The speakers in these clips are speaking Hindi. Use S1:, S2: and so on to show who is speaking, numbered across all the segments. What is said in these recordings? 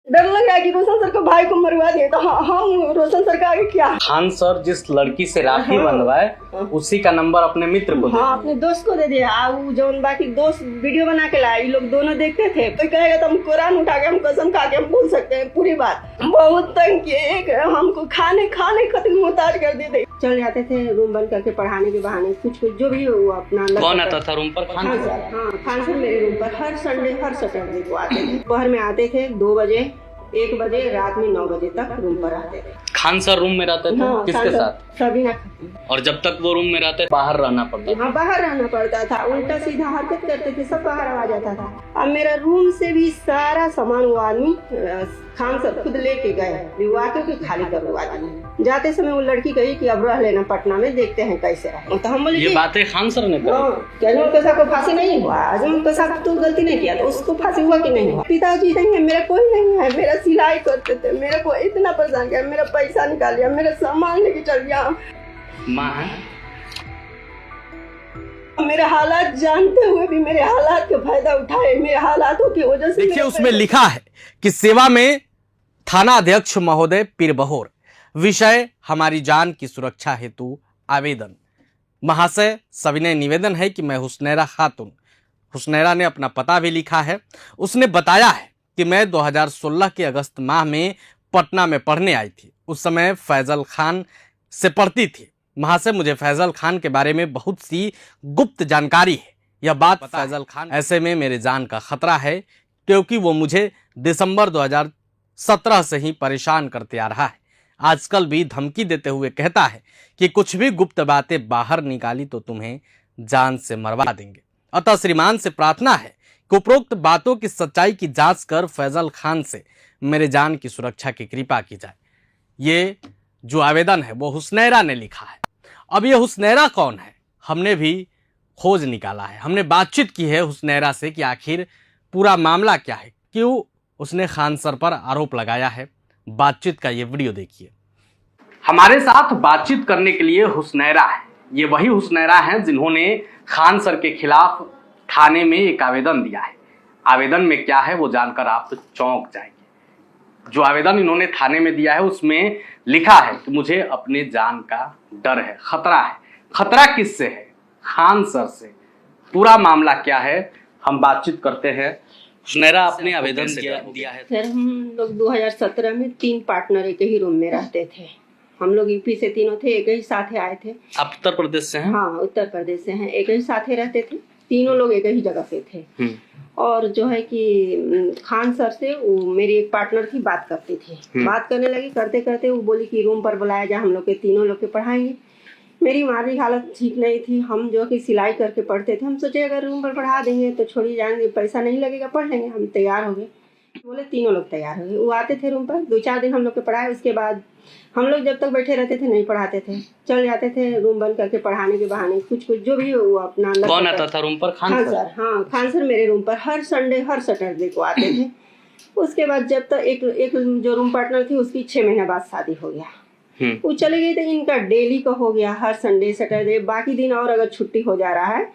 S1: डर लग रहा है कि रोशन सर को भाई को मरवा दिए तो हम रोशन सर का आगे क्या।
S2: खान सर जिस लड़की से राखी बंधवाए उसी का नंबर अपने मित्र को
S1: हाँ अपने दोस्त को दे दिया। जो बाकी दोस्त वीडियो बना के लाए, ये लोग दोनों देखते थे तो कहेगा तो हम कुरान उठा के हम कसम खा के हम बोल सकते हैं पूरी बात। बहुत तंग किए, हमको खाने खत्म मुहताज कर देते। चल जाते थे रूम बंद करके पढ़ाने के बहाने, कुछ जो भी वो अपना।
S2: कौन आता था रूम पर? खान सर।
S1: हाँ खान सर मेरे रूम पर हर संडे हर सैटरडे को आते थे। दोपहर में आते थे 2 बजे 1 बजे, रात में 9 बजे तक रूम पर रहते थे।
S2: खान सर रूम में रहते थे?
S1: हाँ,
S2: किसके साथ?
S1: सबीना।
S2: और जब तक वो रूम में रहते बाहर रहना पड़ता था?
S1: हाँ बाहर रहना पड़ता था, उल्टा सीधा हरकत करते थे, सब बाहर आ जाता था। अब मेरा रूम से भी सारा सामान वो आदमी खान सर खुद लेके गए, वाकई के खाली करवा दिए। जाते समय वो लड़की कही कि अब रह लेना पटना में, देखते हैं कैसे रहे। तो हम बोले
S2: ये बातें खान सर ने कही।
S1: कैसा को फांसी नहीं हुआ, आजम कैसा तो गलती नहीं किया तो उसको फांसी हुआ कि नहीं हुआ। पिताजी नहीं है, मेरा कोई नहीं है, मेरा सिलाई करते थे, मेरे को इतना परेशान किया, मेरा पैसा निकाल लिया, मेरा सामान लेके चल गया।
S2: माँ
S1: मेरे हालात जानते हुए भी मेरे हालात का फायदा उठाए, मेरे हालातों की वजह से।
S3: देखिए उसमें लिखा है कि सेवा में थाना अध्यक्ष महोदय पीरबहोर, विषय हमारी जान की सुरक्षा हेतु आवेदन। महाशय सविनय निवेदन है कि मैं हुस्नैरा खातून, हुस्नैरा ने अपना पता भी लिखा है। उसने बताया है कि मैं 2016 के अगस्त माह में पटना में पढ़ने आई थी। उस समय फैजल खान से पढ़ती थी। महाशय मुझे फैजल खान के बारे में बहुत सी गुप्त जानकारी है। यह बात फैजल खान, ऐसे में मेरे जान का खतरा है क्योंकि वो मुझे दिसंबर 2017 से ही परेशान करते आ रहा है। आजकल भी धमकी देते हुए कहता है कि कुछ भी गुप्त बातें बाहर निकाली तो तुम्हें जान से मरवा देंगे। अतः श्रीमान से प्रार्थना है कि उपरोक्त बातों की सच्चाई की जांच कर फैजल खान से मेरे जान की सुरक्षा की कृपा की जाए। ये जो आवेदन है वो हुस्नैरा ने लिखा है। अब ये हुस्नैरा कौन है, हमने भी खोज निकाला है। हमने बातचीत की है हुस्नैरा से कि आखिर पूरा मामला क्या है, क्यों उसने खान सर पर आरोप लगाया है। बातचीत का ये वीडियो देखिए। हमारे साथ बातचीत करने के लिए हुस्नैरा है। ये वही हुस्नैरा हैं जिन्होंने खान सर के खिलाफ थाने में एक आवेदन दिया है। आवेदन में क्या है वो जानकर आप तो चौंक जाएंगे। जो आवेदन इन्होंने थाने में दिया है उसमें लिखा है कि मुझे अपने जान का डर है, खतरा है। खतरा किससे है? खान सर से। पूरा मामला क्या है हम बातचीत करते हैं। हुस्नैरा आपने आवेदन दिया है।
S1: सर हम लोग 2017 में 3 पार्टनर एक ही रूम में रहते थे। हम लोग यूपी से तीनों थे, एक ही साथ आए थे।
S2: आप उत्तर प्रदेश से हैं?
S1: हाँ उत्तर प्रदेश से हैं। एक ही साथ रहते थे, तीनों लोग एक ही जगह से थे। और जो है कि खान सर से वो मेरी एक पार्टनर थी, बात करती थी। बात करने लगी, करते करते वो बोली कि रूम पर बुलाया जाए, हम लोग के तीनों लोग के पढ़ाएंगे। मेरी माली हालत ठीक नहीं थी, हम जो कि सिलाई करके पढ़ते थे। हम सोचे अगर रूम पर पढ़ा देंगे तो छोड़ी जाएंगे, पैसा नहीं लगेगा, पढ़ लेंगे। हम तैयार हो गए, बोले तीनों लोग तैयार हो गए। वो आते थे रूम पर, 2-4 दिन हम लोग के पढ़ाए। उसके बाद हम लोग जब तक बैठे रहते थे नहीं पढ़ाते थे, चल जाते थे रूम बंद करके पढ़ाने के बहाने। कुछ जो भी वो अपना।
S2: कौन आता था रूम पर? खान सर।
S1: हाँ खान सर मेरे रूम पर हर संडे हर सैटरडे को आते थे। उसके बाद जब तक एक जो रूम पार्टनर थी उसकी 6 महीने बाद शादी हो गया, वो चले गए थे। इनका डेली का हो गया, हर संडे सैटरडे। बाकी दिन और अगर छुट्टी हो जा रहा है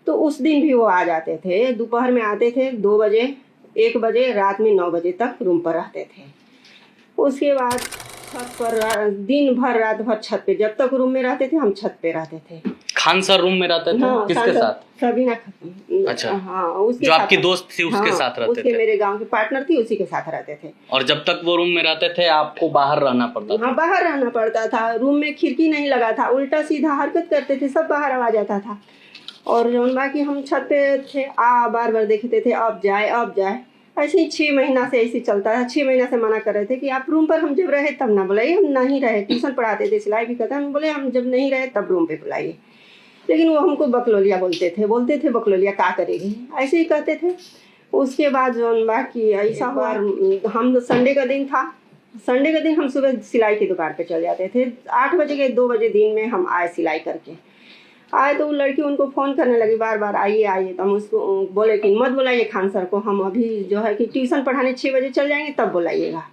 S1: तो उस दिन भी वो आ जाते थे। दोपहर में आते थे 2 बजे 1 बजे, रात में 9 बजे तक रूम पर रहते थे। उसके बाद छत पर दिन भर रात भर छत पे, जब तक रूम में रहते थे हम छत पे रहते थे।
S2: खान सर रूम में रहते थे?
S1: हाँ,
S2: किसके साथ?
S1: सबीना।
S2: अच्छा।
S1: हाँ उसके
S2: जो आपकी दोस्त थी उसके साथ रहते
S1: उसके
S2: थे?
S1: मेरे गांव की पार्टनर थी, उसी के साथ रहते थे।
S2: और जब तक वो रूम में रहते थे आपको बाहर रहना पड़ता था?
S1: हाँ बाहर रहना पड़ता था। रूम में खिड़की नहीं लगा था, उल्टा सीधा हरकत करते थे, सब बाहर आ जाता था। और जो बाकी हम छत पे थे, बार बार देखते थे अब जाए। ऐसे ही 6 महीना से ऐसे चलता है। 6 महीना से मना कर रहे थे कि आप रूम पर हम जब रहे तब ना बुलाइए। हम नहीं रहे, ट्यूशन पढ़ाते थे, सिलाई भी करते। हम बोले हम जब नहीं रहे तब रूम पे बुलाइए। लेकिन वो हमको बकलोलिया बोलते थे बकलोलिया क्या करेगी, ऐसे ही कहते थे। उसके बाद जो बाकी ऐसा हुआ, हम संडे का दिन था, संडे का दिन हम सुबह सिलाई की दुकान पे चल जाते थे। 8 बजे के 2 बजे दिन में हम आए, सिलाई करके आए तो वो लड़की उनको फ़ोन करने लगी बार बार, आइए। तो हम उसको बोले कि मत बुलाइए खान सर को, हम अभी जो है कि ट्यूशन पढ़ाने 6 बजे चल जाएंगे तब बुलाइएगा।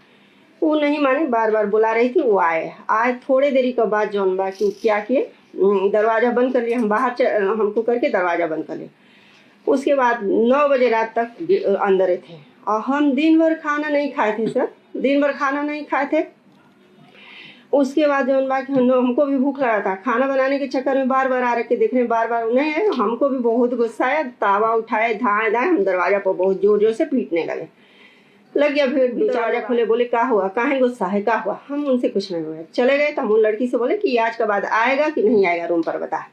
S1: वो नहीं माने, बार बार बुला रही थी। वो आए थोड़े देरी के बाद जौन बा कि क्या किए, दरवाज़ा बंद कर लिया। हम बाहर हमको करके दरवाज़ा बंद कर लिया। उसके बाद 9 बजे रात तक अंदर थे। और हम दिन भर खाना नहीं खाए थे सर, दिन भर खाना नहीं खाए थे। उसके बाद जो बाकी हमको भी भूख लगा था, खाना बनाने के चक्कर में बार बार आ रखे देख रहे हैं, बार बार नहीं है, हमको भी बहुत गुस्सा आया, तावा उठाए धाए धाए हम दरवाजा पर बहुत जोर जोर से पीटने लग गया। फिर दरवाजा खोले, बोले क्या हुआ, काहे गुस्सा है, क्या हुआ। हम उनसे कुछ नहीं हुआ, चले गए। तो हम उन लड़की से बोले कि आज के बाद आएगा कि नहीं आएगा रूम पर बता।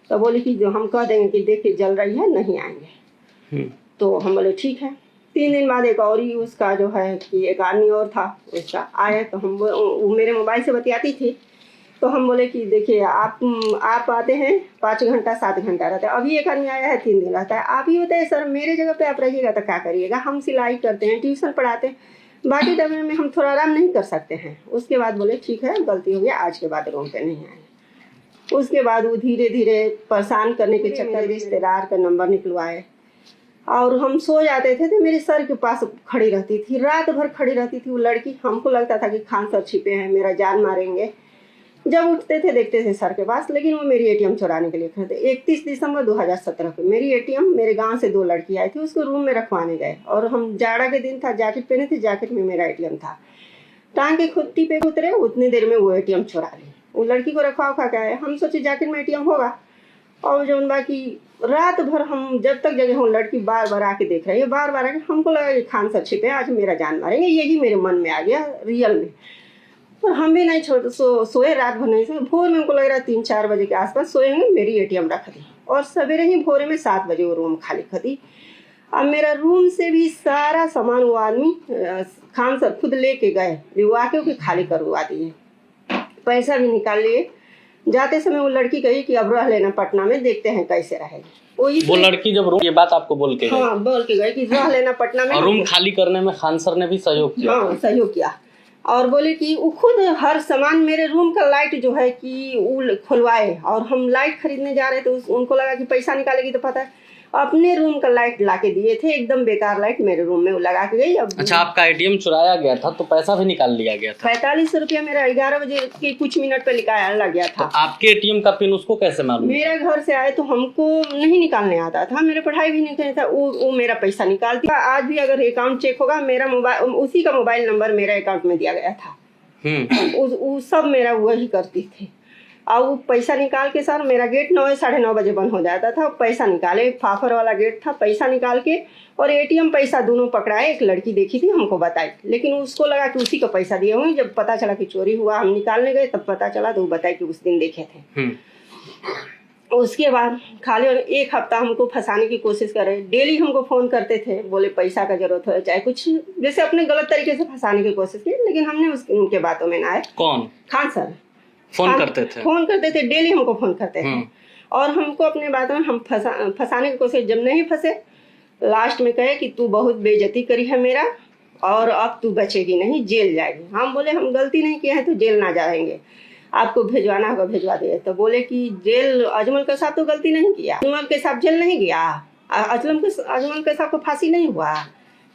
S1: तो बोले कि जो हम कह देंगे कि देखिए जल रही है, नहीं आएंगे। तो हम बोले ठीक है। 3 दिन बाद एक और ही उसका जो है कि एक आदमी और था उसका आया। तो हम वो मेरे मोबाइल से बतियाती थी। तो हम बोले कि देखिए आप आते हैं 5 घंटा 7 घंटा रहता है, अभी एक आदमी आया है 3 दिन रहता है, आप ही बताइए सर मेरे जगह पे आप रहिएगा तो क्या करिएगा। हम सिलाई करते हैं, ट्यूशन पढ़ाते हैं, बाकी टाइम में हम थोड़ा आराम नहीं कर सकते हैं। उसके बाद बोले ठीक है गलती हो गया, आज के बाद रूम पे नहीं आए। उसके बाद वो धीरे धीरे परेशान करने के चक्कर रिश्तेदार का नंबर निकलवाए और हम सो जाते थे तो मेरे सर के पास खड़ी रहती थी, रात भर खड़ी रहती थी वो लड़की। हमको लगता था कि खान सर छिपे हैं, मेरा जान मारेंगे। जब उठते थे देखते थे सर के पास, लेकिन वो मेरी एटीएम चुराने के लिए खड़े थे। 31 दिसंबर 2017 को मेरी एटीएम मेरे गांव से 2 लड़की आई थी, उसको रूम में रखवाने गए और हम जाड़ा के दिन था, जैकेट पहने थे, जैकेट में मेरा एटीएम था। टांग के खुट्टी पे उतरे, उतनी देर में वो एटीएम चुरा ली। वो लड़की को रखवा उखा के आए, हम सोचे जैकेट में एटीएम होगा। और जो बाकी रात भर हम जब तक जगह हूँ, लड़की बार बार आके देख रही है, बार बार आके। हमको लगा कि खान सर छिपे, आज मेरा जान मारेंगे, यही मेरे मन में आ गया रियल में। और हम भी नहीं सोए, रात भर नहीं सोए। भोर में हमको लग रहा है 3-4 बजे के आसपास सोए होंगे, मेरी एटीएम रख दी और सवेरे ही भोरे में 7 बजे वो रूम खाली कर दी। अब मेरा रूम से भी सारा सामान वो आदमी खान सर खुद लेके गए, लिवा के खाली करवा दिए, पैसा भी निकाल लिए। जाते समय वो लड़की कही कि अब रह लेना पटना में, देखते हैं कैसे रहेगी।
S2: वो लड़की जब रूम ये बात आपको बोल के गई?
S1: हाँ बोल के गई कि रह लेना पटना में।
S2: और रूम खाली करने में खान सर ने भी सहयोग किया?
S1: हाँ सहयोग किया। और बोले कि वो खुद हर सामान, मेरे रूम का लाइट जो है कि वो खुलवाए। और हम लाइट खरीदने जा रहे थे, उनको लगा कि पैसा निकालेगी तो पता है, अपने रूम का लाइट लाके दिए थे, एकदम बेकार लाइट मेरे रूम में वो लगा के गई। अब
S2: अच्छा, आपका एटीएम चुराया गया था तो पैसा भी निकाल लिया गया था?
S1: 45 रुपया मेरा 11 बजे के कुछ मिनट पे निकाल लग गया था।
S2: तो आपके एटीएम का पिन उसको कैसे मालूम?
S1: मेरे घर से आए तो हमको नहीं निकालने आता था, मेरे पढ़ाई भी नहीं करता था, वो मेरा पैसा निकालती। आज भी अगर अकाउंट चेक होगा, मेरा मोबाइल, उसी का मोबाइल नंबर मेरा अकाउंट में दिया गया था। वो सब मेरा वही करती थी। और वो पैसा निकाल के सर, मेरा गेट 9 साढ़े 9 बजे बंद हो जाता था। पैसा निकाले, फाफर वाला गेट था, पैसा निकाल के और एटीएम पैसा दोनों पकड़ाए। एक लड़की देखी थी, हमको बताई, लेकिन उसको लगा कि उसी का पैसा दिए होंगे। जब पता चला कि चोरी हुआ, हम निकालने गए तब पता चला, तो वो बताए कि उस दिन देखे थे। उसके बाद खाली 1 हफ्ता हमको फंसाने की कोशिश करे। डेली हमको फोन करते थे, बोले पैसा का जरूरत हो, चाहे कुछ, जैसे अपने गलत तरीके से फंसाने की कोशिश की। लेकिन हमने उनके बातों में ना आए।
S2: कौन?
S1: खान सर
S2: फोन करते थे डेली हमको फोन करते थे। और हमको अपने बातों में हम फंसाने की कोशिश। जब नहीं फंसे, लास्ट में कहे कि तू बहुत बेइज्जती करी है मेरा, और अब तू बचेगी नहीं, जेल जाएगी। हम बोले हम गलती नहीं किए हैं तो जेल ना जाएंगे, आपको भेजवाना होगा भेजवा दिए। तो बोले कि जेल, अजमल के साथ तो गलती नहीं किया, अजमल के साथ जेल नहीं गया, अजमल के साथ को फांसी नहीं हुआ।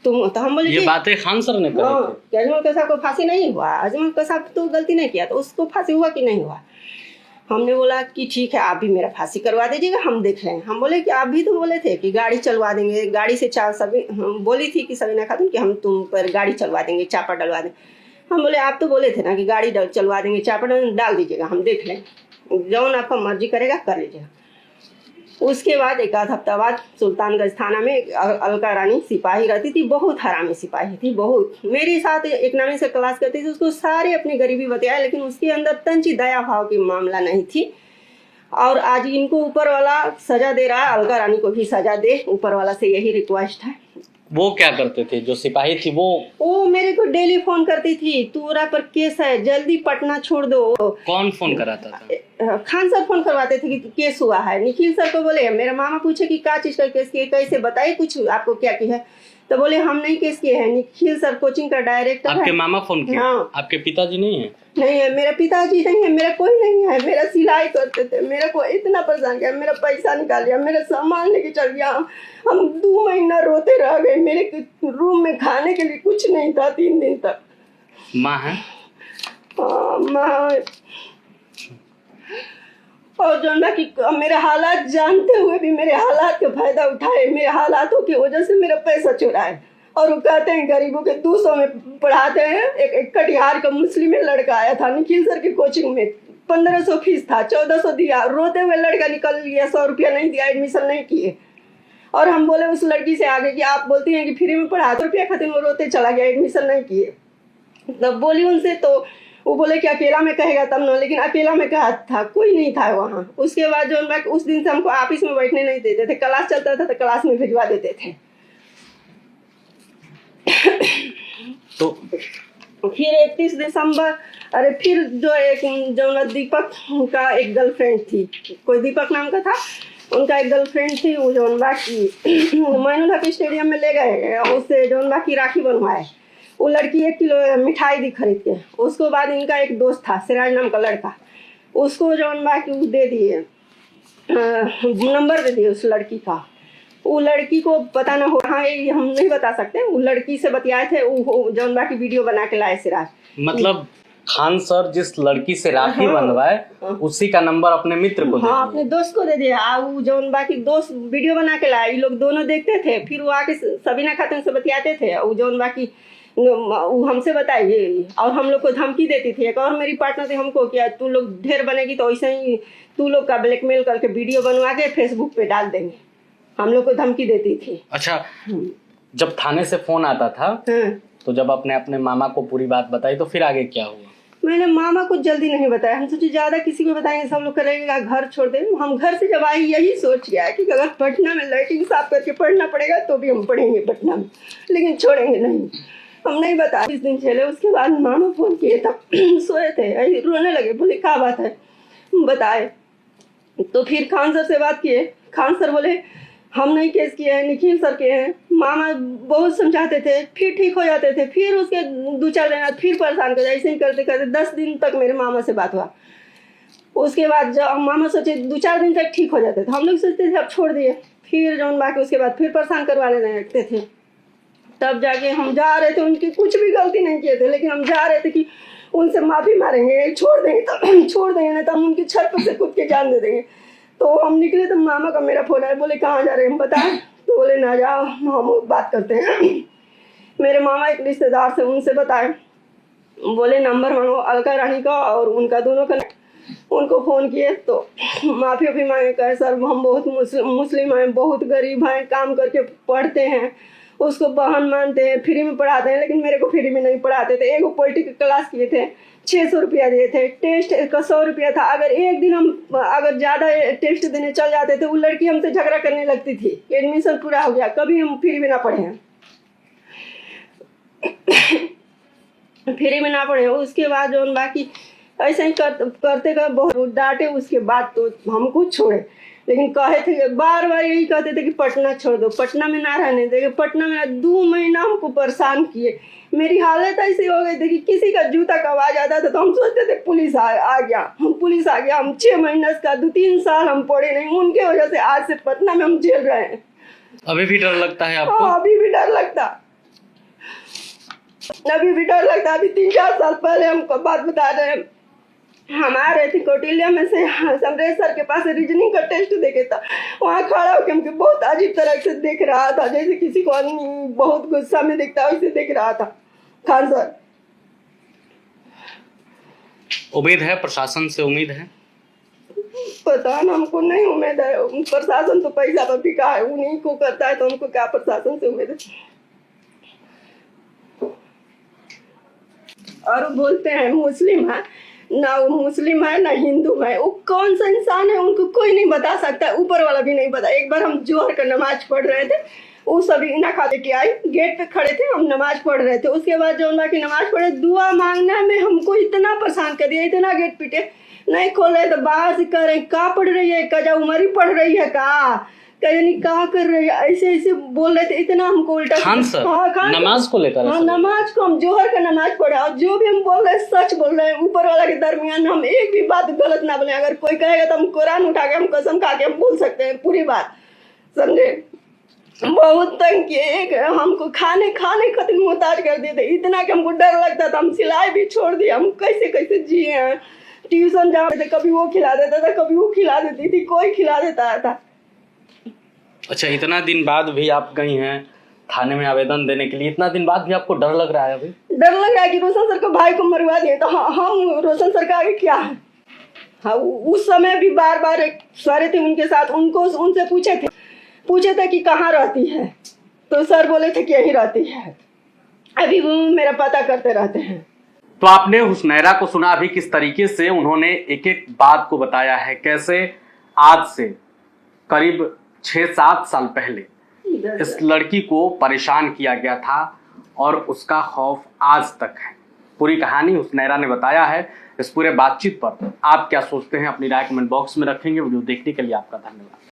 S2: तो हम बोले ये बातें खान सर ने कही।
S1: अजमल के साथ को फांसी नहीं हुआ, अजमल के साथ तो गलती नहीं किया, तो उसको फांसी हुआ कि नहीं हुआ। हमने बोला कि ठीक है, आप भी मेरा फांसी करवा दीजिएगा, हम देख रहे हैं। हम बोले कि आप भी तो बोले थे कि गाड़ी चलवा देंगे, गाड़ी से हम बोली थी कि सबीना खातून कि हम तुम पर गाड़ी चलवा देंगे, चापा डलवा देंगे। हम बोले आप तो बोले थे ना कि गाड़ी चलवा देंगे, चापा डाल दीजिएगा, हम देख लें, जौन आपका मर्जी करेगा कर लीजिएगा। उसके बाद 1 हफ्ता बाद सुल्तानगंज थाना में अलका रानी सिपाही रहती थी, बहुत हरामी सिपाही थी, बहुत। मेरे साथ इकोनॉमी से क्लास करती थी, उसको सारे अपनी गरीबी बताया, लेकिन उसके अंदर तंची दया भाव की मामला नहीं थी। और आज इनको ऊपर वाला सजा दे रहा है, अलका रानी को भी सजा दे, ऊपर वाला से यही रिक्वेस्ट है।
S2: वो क्या करते थे जो सिपाही थी? वो
S1: मेरे को डेली फोन करती थी, तूरा पर केस है, जल्दी पटना छोड़ दो।
S2: कौन फोन कराता था?
S1: खान सर फोन करवाते थे कि केस हुआ है। निखिल सर को बोले, मेरे मामा पूछे कि क्या चीज का केस किया, कैसे बताइए कुछ, आपको क्या किया है। तो बोले हम नहीं केस किए हैं, निखिल सर कोचिंग का डायरेक्टर है।
S2: आपके मामा फोन किए? हाँ। आपके पिताजी नहीं है? नहीं
S1: है, मेरा पिताजी नहीं है, मेरा कोई नहीं है। मेरा सिलाई करते थे, मेरा को इतना परेशान किया, मेरा पैसा निकाल लिया, मेरा सामान लेके चल गया। हम 2 महीना रोते रह गए, मेरे रूम में खाने के लिए कुछ नहीं था 3 दिन तक।
S2: माँ है?
S1: माँ। और जो ना कि मेरे हालात जानते हुए भी मेरे हालात का फायदा उठाए, मेरे हालातों की वजह से मेरा पैसा चुराए। और वो कहते हैं गरीबों के 200 में पढ़ाते हैं। एक कटिहार का मुस्लिम लड़का आया था निखिल सर की कोचिंग में, 1500 फीस था, 1400 दिया, रोते हुए लड़का निकल गया, 100 रुपया नहीं दिया, एडमिशन नहीं किए। और हम बोले उस लड़की से आगे कि आप बोलती हैं कि फ्री में पढ़ा, 100 रुपया खातिर वो रोते चला गया, एडमिशन नहीं किए। तब बोली उनसे तो वो बोले कि अकेला में कहेगा तब ना, लेकिन अकेला में कहा था, कोई नहीं था वहाँ। उसके बाद जो उस दिन से हमको ऑफिस में बैठने नहीं देते थे, क्लास चलता था तो क्लास में भिजवा देते थे।
S3: तो
S1: फिर 31 दिसंबर, अरे फिर जो दीपक का एक गर्लफ्रेंड थी, कोई दीपक नाम का था, उनका एक गर्लफ्रेंड थी, वो जो बाकी मैनुल हक स्टेडियम में ले गए, उससे जो बाकी राखी बनवाए। वो लड़की 1 किलो मिठाई दी खरीद के। उसको बाद इनका एक दोस्त था सिराज नाम का लड़का, उसको जो बाकी दे दिए, नंबर दे दिए उस लड़की का। वो लड़की को पता ना हो, हाँ ये हम नहीं बता सकते, वो लड़की से बतियाए थे, वो जो बाकी वीडियो बना के लाए सिराज।
S3: मतलब खान सर जिस लड़की से राखी
S1: हाँ,
S3: बनवाए उसी का नंबर अपने मित्र को दे
S1: हाँ अपने दोस्त को दे दिया। वो जो बाकी दोस्त वीडियो बना के लाए, ये लोग दोनों देखते थे, फिर वो आके सबीना खातून से बतियाते थे। वो जो बाकी वो हमसे बताइए, और हम लोग को धमकी देती थी। एक और मेरी पार्टनर थी, हमको किया तू लोग ढेर बनेगी तो ऐसे ही तू लोग का ब्लैकमेल करके वीडियो बनवा के फेसबुक पे डाल देंगे, हम लोग को धमकी देती थी।
S3: अच्छा, जब थाने से फोन आता था तो जब आपने अपने मामा को पूरी बात बताई तो फिर आगे क्या हुआ?
S1: मैंने मामा को जल्दी नहीं बताया, हम सोचे ज्यादा किसी को बताएंगे सब लोग करेगा, घर छोड़ दें। हम घर से जब आए यही सोच गया कि अगर पटना में लाइटिंग साफ करके पढ़ना पड़ेगा तो भी हम पढ़ेंगे पटना में, लेकिन छोड़ेंगे नहीं। हम नहीं बताया। 20 दिन चले, उसके बाद मामा फोन किए, तब सोए थे, रोने लगे, बोले क्या बात है बताए। तो फिर खान सर से बात किए, खान सर बोले हम नहीं केस किए हैं, निखिल सर के हैं। मामा बहुत समझाते थे, फिर ठीक हो जाते थे, फिर उसके 2-4 दिन फिर परेशान कर, ऐसे ही करते करते 10 दिन तक मेरे मामा से बात हुआ। उसके बाद जब मामा सोचे 2-4 दिन तक ठीक हो जाते थे, हम लोग सोचते थे अब छोड़ दिए, फिर जौन बाकी उसके बाद फिर परेशान करवाने लगते थे। तब जाके हम जा रहे थे, उनकी कुछ भी गलती नहीं किए थे, लेकिन हम जा रहे थे कि उनसे माफ़ी मारेंगे, छोड़ देंगे तो छोड़ देंगे, नहीं तो हम उनकी छत पर से कूद के जान दे देंगे। तो हम निकले तो मामा का मेरा फोन आया, बोले कहाँ जा रहे हैं हम बताएं। तो बोले ना जाओ, हम बात करते हैं। मेरे मामा एक रिश्तेदार से, उनसे बताए, बोले नंबर मांगो अलका रानी का और उनका, दोनों का। उनको फ़ोन किए तो माफ़ी मांगे, कहे सर हम बहुत मुस्लिम हैं, बहुत गरीब हैं, काम करके पढ़ते हैं, उसको बहन मानते हैं, फ्री में पढ़ाते हैं, लेकिन मेरे को फ्री में नहीं पढ़ाते थे। एक पॉलिटिकल क्लास किए थे, 600 रुपया दिए थे, टेस्ट का 100 रुपया था। अगर एक दिन हम अगर ज़्यादा टेस्ट देने चल जाते थे, वो लड़की हमसे झगड़ा करने लगती थी। एडमिशन पूरा हो गया, कभी हम फ्री में ना पढ़े हैं, फ्री में ना पढ़े। उसके बाद जो बाकी ऐसे ही करते कर बहुत डांटे। उसके बाद तो हम कुछ छोड़े, लेकिन कहे थे बार बार यही कहते थे कि पटना छोड़ दो, पटना में ना रहने देंगे। पटना में 2 महीना हमको परेशान किए। मेरी हालत ऐसी हो गई थी कि किसी का जूता का आवाज आता था तो हम सोचते थे पुलिस आ गया, पुलिस आ गया। हम 6 महीने का 2-3 साल हम पढ़े नहीं, उनके वजह से आज से पटना में हम झेल रहे हैं।
S3: अभी भी डर लगता है आपको?
S1: हाँ, अभी भी डर लगता, अभी भी डर लगता। अभी 3-4 साल पहले हमको बात बता रहे हैं, हम आ रहे थे कौटिल्य में से, समरेश सर के पास रीजनिंग का टेस्ट देखे था। वहाँ खड़ा होकर हमको बहुत अजीब तरह से देख रहा था, जैसे किसी को आदमी बहुत गुस्सा में दिखता है, वैसे देख रहा था खान सर।
S3: उम्मीद है प्रशासन से? उम्मीद है?
S1: पता ना, हमको नहीं उम्मीद है। प्रशासन तो पैसा पर बिका है, उन्हीं को करता है, तो हमको क्या प्रशासन से उम्मीद है। और बोलते हैं मुस्लिम है, ना वो मुस्लिम है ना हिंदू है, वो कौन सा इंसान है उनको कोई नहीं बता सकता, ऊपर वाला भी नहीं बता। एक बार हम जोहर का नमाज पढ़ रहे थे, वो सभी ना खा के आई, गेट पे खड़े थे, हम नमाज पढ़ रहे थे। उसके बाद जो की नमाज पढ़े, दुआ मांगने में हमको इतना परेशान कर दिया, इतना गेट पीटे, नहीं खोले तो बाहर से कह रहे का पढ़ रही है, का उमरी पढ़ रही है, कहा कर रही है, ऐसे ऐसे बोल रहे थे। इतना हमको उल्टा
S3: खान सर नमाज को लेकर?
S1: हाँ, नमाज को, हम जोहर का नमाज पढ़े और जो भी हम बोल रहे हैं सच बोल रहे हैं। ऊपर वाला के दरमियान हम एक भी बात गलत ना बोले। अगर कोई कहेगा तो हम कुरान उठा के, हम कसम खा के हम बोल सकते हैं पूरी बात, समझे। बहुत तंग किए, हमको खाने खातिर मुहताज कर दिए थे, इतना कि हमको डर लगता था। हम सिलाई भी छोड़ दिए, हम कैसे कैसे जिए हैं। ट्यूशन जा रहे थे, कभी वो खिला देता था, कभी वो खिला देती थी, कोई खिला देता था।
S3: अच्छा, इतना दिन बाद भी आप गई हैं थाने में आवेदन देने के लिए, इतना दिन बाद भी आपको डर लग रहा है? अभी
S1: डर लग रहा है कि रोशन सर के भाई को मरवा दिए तो हम रोशन सर का आगे क्या है। हाँ, उस समय भी बार बार सारे थे उनके साथ, उनसे पूछे थे कि कहाँ रहती है, तो सर बोले थे कि यहीं रहती है। अभी वो मेरा पता करते रहते हैं।
S3: तो आपने हुसनैरा को सुना अभी किस तरीके से उन्होंने एक एक बात को बताया है, कैसे आज से करीब 6-7 साल पहले इस लड़की को परेशान किया गया था और उसका खौफ आज तक है। पूरी कहानी हुसनैरा ने बताया है। इस पूरे बातचीत पर आप क्या सोचते हैं, अपनी राय कमेंट बॉक्स में रखेंगे। वीडियो देखने के लिए आपका धन्यवाद।